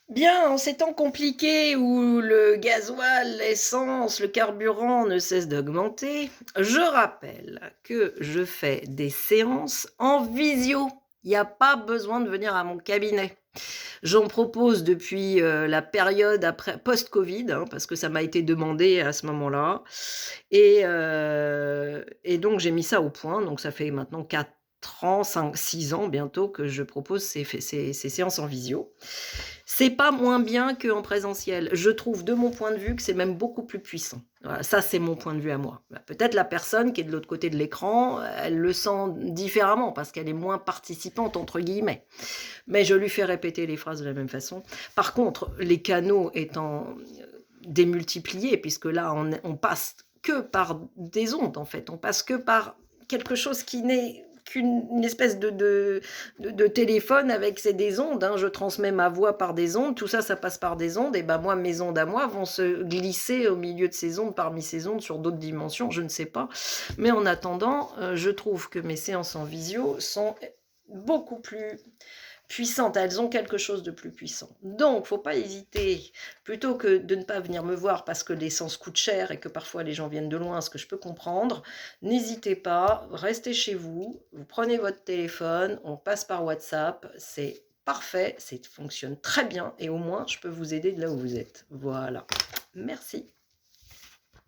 Bien, en ces temps compliqués où le gasoil, l'essence, le carburant ne cessent d'augmenter, je rappelle que je fais des séances en visio. Il y a pas besoin de venir à mon cabinet. J'en propose depuis, la période après post-covid, hein, parce que ça m'a été demandé à ce moment-là et donc j'ai mis ça au point. Donc ça fait maintenant 4 ans, 5, 6 ans bientôt que je propose ces séances en visio. C'est pas moins bien qu'en présentiel. Je trouve de mon point de vue que c'est même beaucoup plus puissant. Voilà, ça c'est mon point de vue à moi. Bah, peut-être la personne qui est de l'autre côté de l'écran, elle le sent différemment parce qu'elle est moins «participante» entre guillemets. Mais je lui fais répéter les phrases de la même façon. Par contre, les canaux étant, démultipliés puisque là on passe que par des ondes en fait, on passe que par quelque chose qui n'est qu'une espèce de téléphone avec c'est des ondes, hein. Je transmets ma voix par des ondes, tout ça, ça passe par des ondes et ben moi, mes ondes à moi vont se glisser au milieu de ces ondes, parmi ces ondes, sur d'autres dimensions, je ne sais pas. Mais en attendant, je trouve que mes séances en visio sont beaucoup plus puissantes, elles ont quelque chose de plus puissant. Donc, faut pas hésiter, plutôt que de ne pas venir me voir parce que l'essence coûte cher et que parfois les gens viennent de loin, ce que je peux comprendre, n'hésitez pas, restez chez vous, vous prenez votre téléphone, on passe par WhatsApp, c'est parfait, ça fonctionne très bien et au moins je peux vous aider de là où vous êtes. Voilà. Merci.